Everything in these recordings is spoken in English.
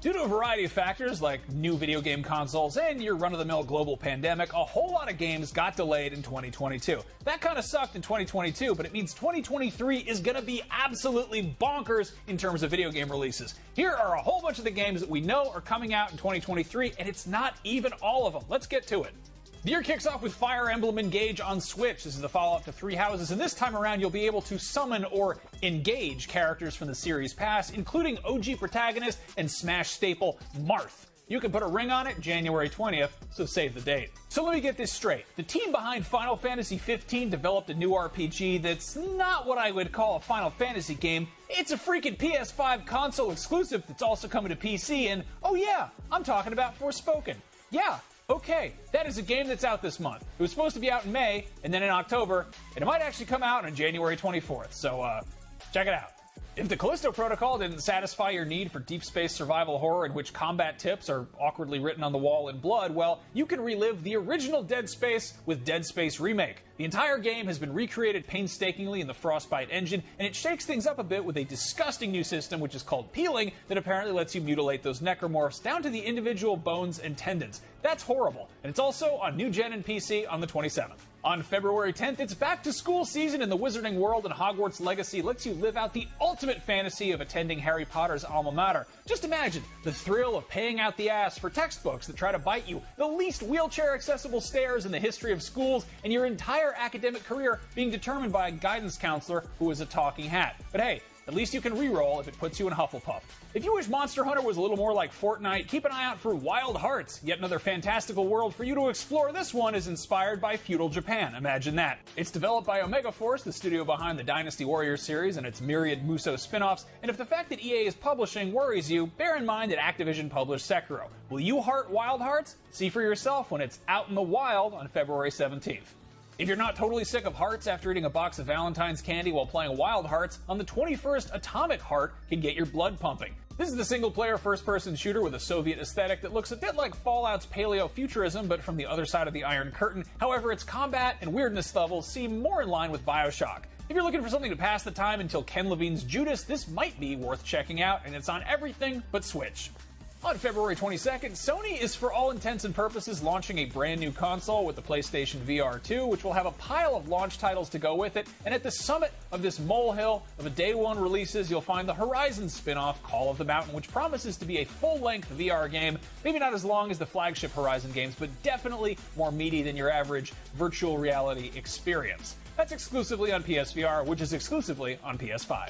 Due to a variety of factors like new video game consoles and your run-of-the-mill global pandemic, a whole lot of games got delayed in 2022. That kind of sucked in 2022, but it means 2023 is going to be absolutely bonkers in terms of video game releases. Here are a whole bunch of the games that we know are coming out in 2023, and it's not even all of them. Let's get to it. The year kicks off with Fire Emblem Engage on Switch. This is the follow-up to Three Houses, and this time around you'll be able to summon or engage characters from the series past, including OG protagonist and Smash staple Marth. You can put a ring on it January 20th, so save the date. So let me get this straight. The team behind Final Fantasy XV developed a new RPG that's not what I would call a Final Fantasy game. It's a freaking PS5 console exclusive that's also coming to PC, and oh yeah, I'm talking about Forspoken. Yeah. Okay, that is a game that's out this month. It was supposed to be out in May, and then in October, and it might actually come out on January 24th, so check it out. If the Callisto Protocol didn't satisfy your need for deep space survival horror in which combat tips are awkwardly written on the wall in blood, well, you can relive the original Dead Space with Dead Space Remake. The entire game has been recreated painstakingly in the Frostbite engine, and it shakes things up a bit with a disgusting new system which is called peeling that apparently lets you mutilate those necromorphs down to the individual bones and tendons. That's horrible, and it's also on new gen and PC on the 27th. On February 10th, it's back to school season in the Wizarding World, and Hogwarts Legacy lets you live out the ultimate fantasy of attending Harry Potter's alma mater. Just imagine the thrill of paying out the ass for textbooks that try to bite you, the least wheelchair-accessible stairs in the history of schools, and your entire academic career being determined by a guidance counselor who is a talking hat. But hey, at least you can re-roll if it puts you in Hufflepuff. If you wish Monster Hunter was a little more like Fortnite, keep an eye out for Wild Hearts, yet another fantastical world for you to explore. This one is inspired by feudal Japan. Imagine that. It's developed by Omega Force, the studio behind the Dynasty Warriors series and its myriad Musou spin-offs, and if the fact that EA is publishing worries you, bear in mind that Activision published Sekiro. Will you heart Wild Hearts? See for yourself when it's out in the wild on February 17th. If you're not totally sick of hearts after eating a box of Valentine's candy while playing Wild Hearts, on the 21st, Atomic Heart can get your blood pumping. This is the single-player first-person shooter with a Soviet aesthetic that looks a bit like Fallout's paleo-futurism, but from the other side of the Iron Curtain. However, its combat and weirdness levels seem more in line with BioShock. If you're looking for something to pass the time until Ken Levine's Judas, this might be worth checking out, and it's on everything but Switch. On February 22nd, Sony is for all intents and purposes launching a brand new console with the PlayStation VR 2, which will have a pile of launch titles to go with it, and at the summit of this molehill of a day one releases, you'll find the Horizon spin-off Call of the Mountain, which promises to be a full-length VR game, maybe not as long as the flagship Horizon games, but definitely more meaty than your average virtual reality experience. That's exclusively on PSVR, which is exclusively on PS5.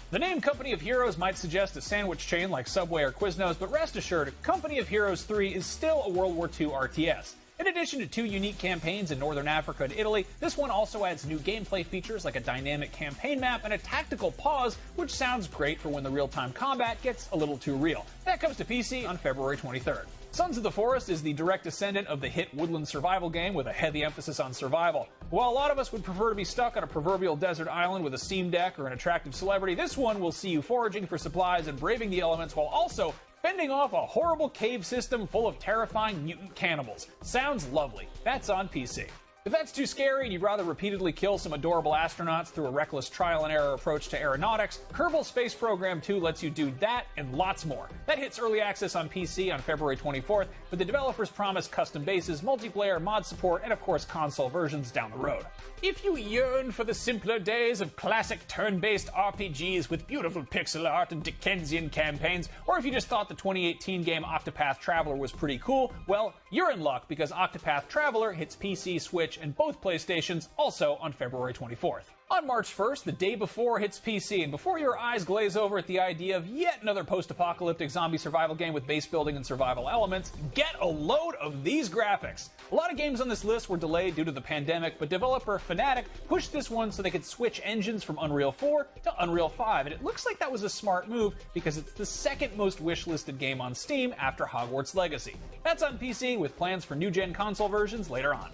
The name Company of Heroes might suggest a sandwich chain like Subway or Quiznos, but rest assured, Company of Heroes 3 is still a World War II RTS. In addition to two unique campaigns in Northern Africa and Italy, this one also adds new gameplay features like a dynamic campaign map and a tactical pause, which sounds great for when the real-time combat gets a little too real. That comes to PC on February 23rd. Sons of the Forest is the direct descendant of the hit woodland survival game with a heavy emphasis on survival. While a lot of us would prefer to be stuck on a proverbial desert island with a Steam Deck or an attractive celebrity, this one will see you foraging for supplies and braving the elements while also fending off a horrible cave system full of terrifying mutant cannibals. Sounds lovely. That's on PC. If that's too scary and you'd rather repeatedly kill some adorable astronauts through a reckless trial-and-error approach to aeronautics, Kerbal Space Program 2 lets you do that and lots more. That hits early access on PC on February 24th, but the developers promise custom bases, multiplayer, mod support, and of course console versions down the road. If you yearn for the simpler days of classic turn-based RPGs with beautiful pixel art and Dickensian campaigns, or if you just thought the 2018 game Octopath Traveler was pretty cool, well, you're in luck because Octopath Traveler hits PC, Switch, and both PlayStations also on February 24th. On March 1st, the day before hits PC, and before your eyes glaze over at the idea of yet another post-apocalyptic zombie survival game with base building and survival elements, get a load of these graphics. A lot of games on this list were delayed due to the pandemic, but developer Fnatic pushed this one so they could switch engines from Unreal 4 to Unreal 5, and it looks like that was a smart move because it's the second most wishlisted game on Steam after Hogwarts Legacy. That's on PC with plans for new-gen console versions later on.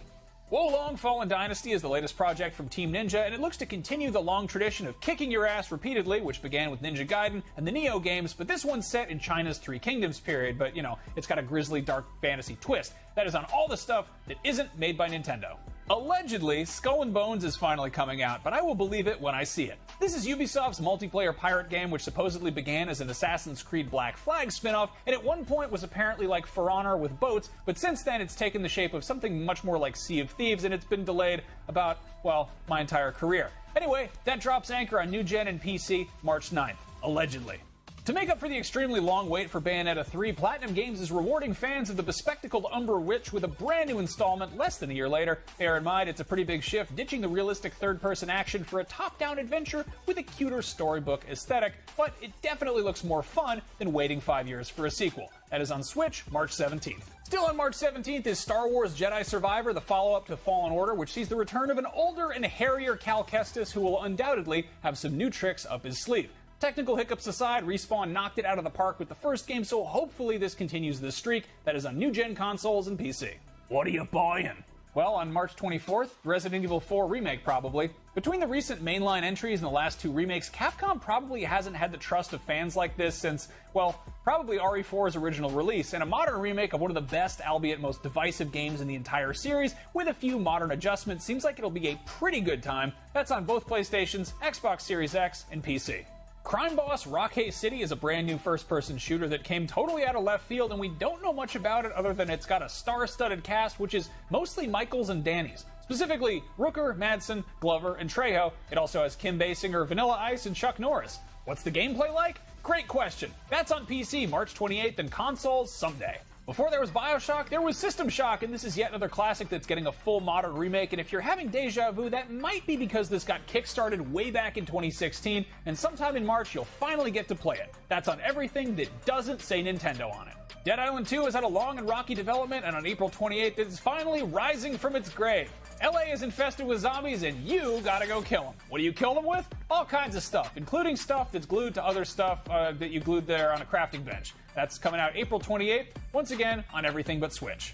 Wo Long Fallen Dynasty is the latest project from Team Ninja, and it looks to continue the long tradition of kicking your ass repeatedly, which began with Ninja Gaiden and the Nioh games, but this one's set in China's Three Kingdoms period, but, you know, it's got a grisly dark fantasy twist. That is on all the stuff that isn't made by Nintendo. Allegedly, Skull and Bones is finally coming out, but I will believe it when I see it. This is Ubisoft's multiplayer pirate game, which supposedly began as an Assassin's Creed Black Flag spin-off, and at one point was apparently like For Honor with boats, but since then it's taken the shape of something much more like Sea of Thieves, and it's been delayed about, well, my entire career. Anyway, that drops anchor on new gen and PC March 9th, allegedly. To make up for the extremely long wait for Bayonetta 3, Platinum Games is rewarding fans of the bespectacled Umber Witch with a brand new installment less than a year later. Bear in mind, it's a pretty big shift, ditching the realistic third-person action for a top-down adventure with a cuter storybook aesthetic, but it definitely looks more fun than waiting 5 years for a sequel. That is on Switch, March 17th. Still on March 17th is Star Wars Jedi Survivor, the follow-up to Fallen Order, which sees the return of an older and hairier Cal Kestis who will undoubtedly have some new tricks up his sleeve. Technical hiccups aside, Respawn knocked it out of the park with the first game, so hopefully this continues this streak that is on new-gen consoles and PC. What are you buying? Well, on March 24th, Resident Evil 4 Remake probably. Between the recent mainline entries and the last two remakes, Capcom probably hasn't had the trust of fans like this since, well, probably RE4's original release, and a modern remake of one of the best, albeit most divisive games in the entire series, with a few modern adjustments, seems like it'll be a pretty good time. That's on both PlayStations, Xbox Series X, and PC. Crime Boss Rockhay City is a brand new first-person shooter that came totally out of left field, and we don't know much about it other than it's got a star-studded cast, which is mostly Michaels and Danny's. Specifically, Rooker, Madsen, Glover, and Trejo. It also has Kim Basinger, Vanilla Ice, and Chuck Norris. What's the gameplay like? Great question. That's on PC March 28th and consoles someday. Before there was BioShock, there was System Shock, and this is yet another classic that's getting a full modern remake, and if you're having deja vu, that might be because this got kickstarted way back in 2016, and sometime in March you'll finally get to play it. That's on everything that doesn't say Nintendo on it. Dead Island 2 has had a long and rocky development, and on April 28th it is finally rising from its grave. LA is infested with zombies, and you gotta go kill them. What do you kill them with? All kinds of stuff, including stuff that's glued to other stuff that you glued there on a crafting bench. That's coming out April 28th, once again on everything but Switch.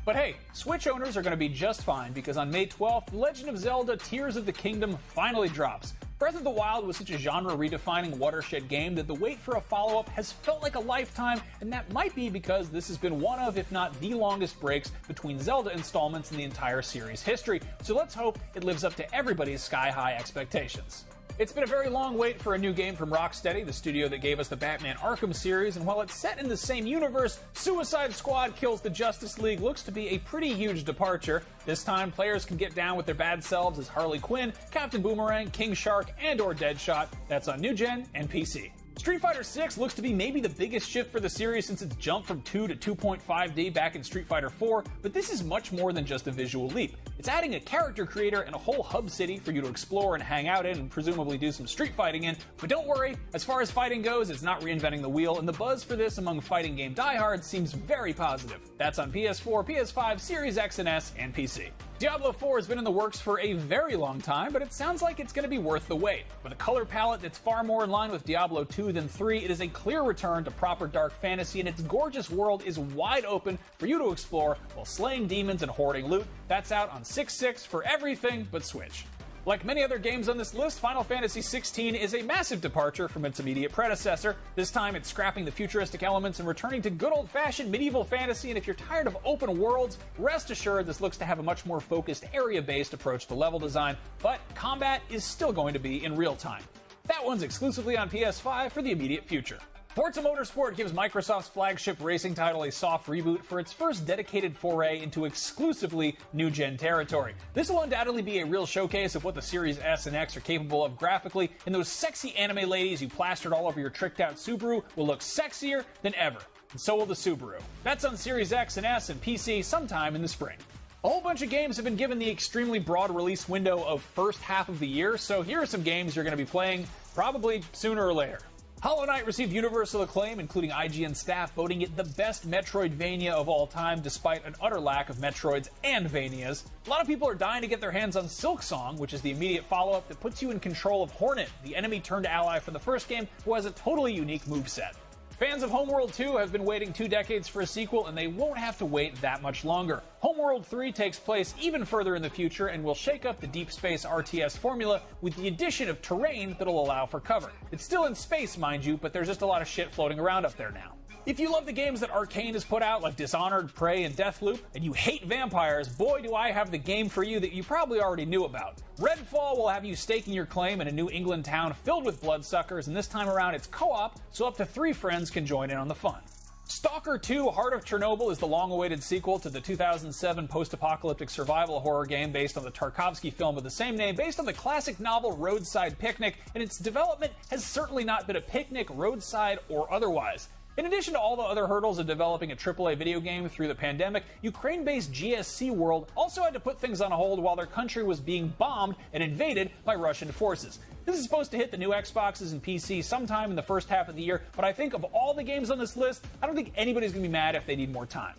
But hey, Switch owners are going to be just fine because on May 12th, The Legend of Zelda Tears of the Kingdom finally drops. Breath of the Wild was such a genre-redefining watershed game that the wait for a follow-up has felt like a lifetime, and that might be because this has been one of, if not the longest breaks between Zelda installments in the entire series' history, so let's hope it lives up to everybody's sky-high expectations. It's been a very long wait for a new game from Rocksteady, the studio that gave us the Batman Arkham series, and while it's set in the same universe, Suicide Squad Kills the Justice League looks to be a pretty huge departure. This time, players can get down with their bad selves as Harley Quinn, Captain Boomerang, King Shark, and/or Deadshot. That's on new gen and PC. Street Fighter VI looks to be maybe the biggest shift for the series since its jump from 2 to 2.5D back in Street Fighter IV, but this is much more than just a visual leap. It's adding a character creator and a whole hub city for you to explore and hang out in and presumably do some street fighting in, but don't worry, as far as fighting goes, it's not reinventing the wheel, and the buzz for this among fighting game diehards seems very positive. That's on PS4, PS5, Series X and S, and PC. Diablo 4 has been in the works for a very long time, but it sounds like it's going to be worth the wait. With a color palette that's far more in line with Diablo 2 than 3, it is a clear return to proper dark fantasy, and its gorgeous world is wide open for you to explore while slaying demons and hoarding loot. That's out on 6/6 for everything but Switch. Like many other games on this list, Final Fantasy XVI is a massive departure from its immediate predecessor. This time it's scrapping the futuristic elements and returning to good old-fashioned medieval fantasy, and if you're tired of open worlds, rest assured this looks to have a much more focused area-based approach to level design, but combat is still going to be in real time. That one's exclusively on PS5 for the immediate future. Forza Motorsport gives Microsoft's flagship racing title a soft reboot for its first dedicated foray into exclusively new-gen territory. This will undoubtedly be a real showcase of what the Series S and X are capable of graphically, and those sexy anime ladies you plastered all over your tricked-out Subaru will look sexier than ever, and so will the Subaru. That's on Series X and S and PC sometime in the spring. A whole bunch of games have been given the extremely broad release window of first half of the year, so here are some games you're going to be playing probably sooner or later. Hollow Knight received universal acclaim, including IGN staff voting it the best Metroidvania of all time, despite an utter lack of Metroids and Vanias. A lot of people are dying to get their hands on Silksong, which is the immediate follow-up that puts you in control of Hornet, the enemy-turned-ally from the first game, who has a totally unique moveset. Fans of Homeworld 2 have been waiting 2 decades for a sequel, and they won't have to wait that much longer. Homeworld 3 takes place even further in the future and will shake up the Deep Space RTS formula with the addition of terrain that'll allow for cover. It's still in space, mind you, but there's just a lot of shit floating around up there now. If you love the games that Arcane has put out, like Dishonored, Prey, and Deathloop, and you hate vampires, boy do I have the game for you that you probably already knew about. Redfall will have you staking your claim in a New England town filled with bloodsuckers, and this time around it's co-op, so up to 3 friends can join in on the fun. Stalker 2: Heart of Chernobyl is the long-awaited sequel to the 2007 post-apocalyptic survival horror game based on the Tarkovsky film of the same name, based on the classic novel Roadside Picnic, and its development has certainly not been a picnic, roadside, or otherwise. In addition to all the other hurdles of developing a AAA video game through the pandemic, Ukraine-based GSC World also had to put things on hold while their country was being bombed and invaded by Russian forces. This is supposed to hit the new Xboxes and PC sometime in the first half of the year, but I think of all the games on this list, I don't think anybody's going to be mad if they need more time.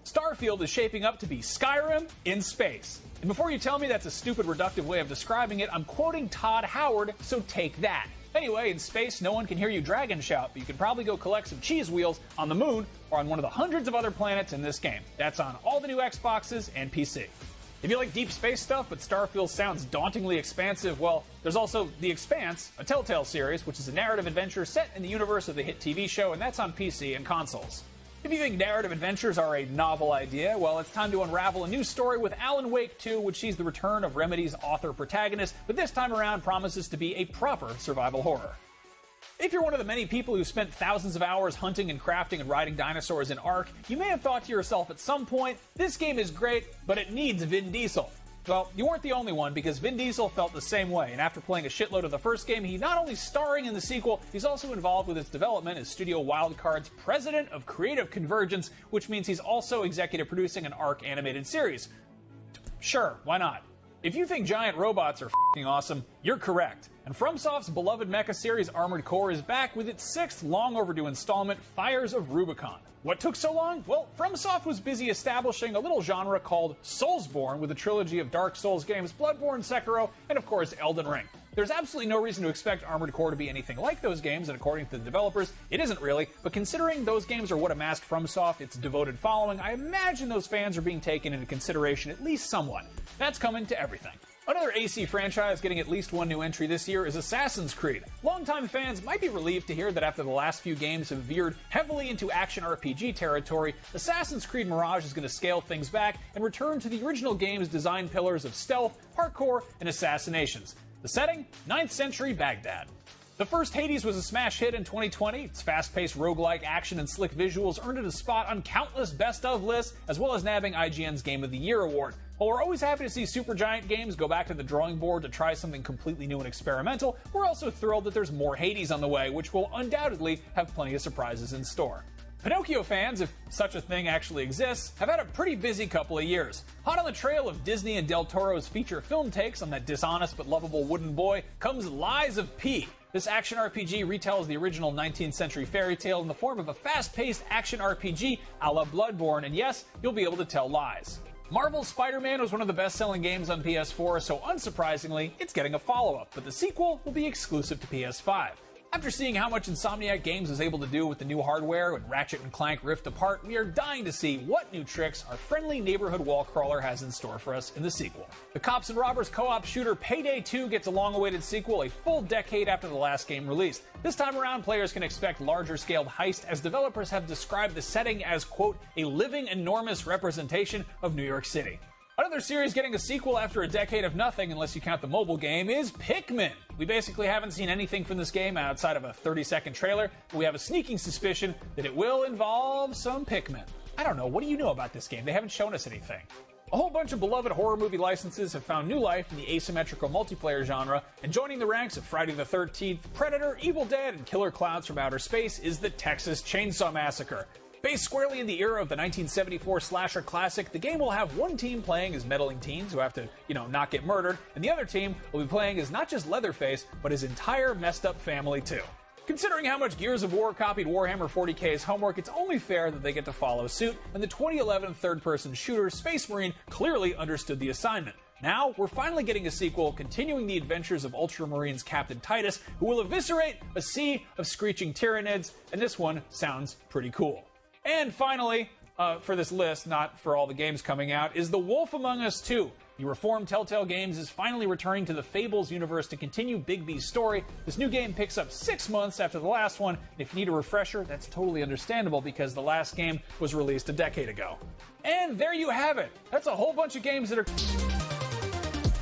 Starfield is shaping up to be Skyrim in space. And before you tell me that's a stupid, reductive way of describing it, I'm quoting Todd Howard, so take that. Anyway, in space, no one can hear you dragon shout, but you can probably go collect some cheese wheels on the moon or on one of the hundreds of other planets in this game. That's on all the new Xboxes and PC. If you like deep space stuff, but Starfield sounds dauntingly expansive, well, there's also The Expanse, a Telltale series, which is a narrative adventure set in the universe of the hit TV show, and that's on PC and consoles. If you think narrative adventures are a novel idea, well, it's time to unravel a new story with Alan Wake 2, which sees the return of Remedy's author-protagonist, but this time around promises to be a proper survival horror. If you're one of the many people who spent thousands of hours hunting and crafting and riding dinosaurs in Ark, you may have thought to yourself at some point, this game is great, but it needs Vin Diesel. Well, you weren't the only one, because Vin Diesel felt the same way, and after playing a shitload of the first game, he's not only starring in the sequel, he's also involved with its development as Studio Wildcard's president of Creative Convergence, which means he's also executive producing an Ark animated series. Sure, why not? If you think giant robots are f***ing awesome, you're correct. And FromSoft's beloved mecha series Armored Core is back with its 6th long-overdue installment, Fires of Rubicon. What took so long? Well, FromSoft was busy establishing a little genre called Soulsborne with a trilogy of Dark Souls games, Bloodborne, Sekiro, and of course Elden Ring. There's absolutely no reason to expect Armored Core to be anything like those games, and according to the developers, it isn't really, but considering those games are what amassed FromSoft its devoted following, I imagine those fans are being taken into consideration at least somewhat. That's coming to everything. Another AC franchise getting at least one new entry this year is Assassin's Creed. Longtime fans might be relieved to hear that after the last few games have veered heavily into action RPG territory, Assassin's Creed Mirage is going to scale things back and return to the original game's design pillars of stealth, parkour, and assassinations. The setting? 9th century Baghdad. The first Hades was a smash hit in 2020. Its fast-paced roguelike action and slick visuals earned it a spot on countless best-of lists, as well as nabbing IGN's Game of the Year award. While we're always happy to see Supergiant Games go back to the drawing board to try something completely new and experimental, we're also thrilled that there's more Hades on the way, which will undoubtedly have plenty of surprises in store. Pinocchio fans, if such a thing actually exists, have had a pretty busy couple of years. Hot on the trail of Disney and Del Toro's feature film takes on that dishonest but lovable wooden boy comes Lies of P. This action RPG retells the original 19th century fairy tale in the form of a fast-paced action RPG a la Bloodborne, and yes, you'll be able to tell lies. Marvel's Spider-Man was one of the best-selling games on PS4, so unsurprisingly, it's getting a follow-up, but the sequel will be exclusive to PS5. After seeing how much Insomniac Games was able to do with the new hardware and Ratchet & Clank Rift Apart, we are dying to see what new tricks our friendly neighborhood wall crawler has in store for us in the sequel. The Cops and Robbers co-op shooter Payday 2 gets a long-awaited sequel a full decade after the last game released. This time around, players can expect larger-scaled heist, as developers have described the setting as, quote, a living enormous representation of New York City. Another series getting a sequel after a decade of nothing, unless you count the mobile game, is Pikmin. We basically haven't seen anything from this game outside of a 30-second trailer, but we have a sneaking suspicion that it will involve some Pikmin. I don't know, what do you know about this game? They haven't shown us anything. A whole bunch of beloved horror movie licenses have found new life in the asymmetrical multiplayer genre, and joining the ranks of Friday the 13th, Predator, Evil Dead, and Killer Clowns from Outer Space is the Texas Chainsaw Massacre. Based squarely in the era of the 1974 slasher classic, the game will have one team playing as meddling teens who have to, not get murdered, and the other team will be playing as not just Leatherface, but his entire messed up family too. Considering how much Gears of War copied Warhammer 40k's homework, it's only fair that they get to follow suit, and the 2011 third-person shooter Space Marine clearly understood the assignment. Now, we're finally getting a sequel continuing the adventures of Ultramarines Captain Titus, who will eviscerate a sea of screeching Tyranids, and this one sounds pretty cool. And finally, for this list, not for all the games coming out, is The Wolf Among Us 2. The reformed Telltale Games is finally returning to the Fables universe to continue Bigby's story. This new game picks up 6 months after the last one, and if you need a refresher, that's totally understandable because the last game was released a decade ago. And there you have it. That's a whole bunch of games that are...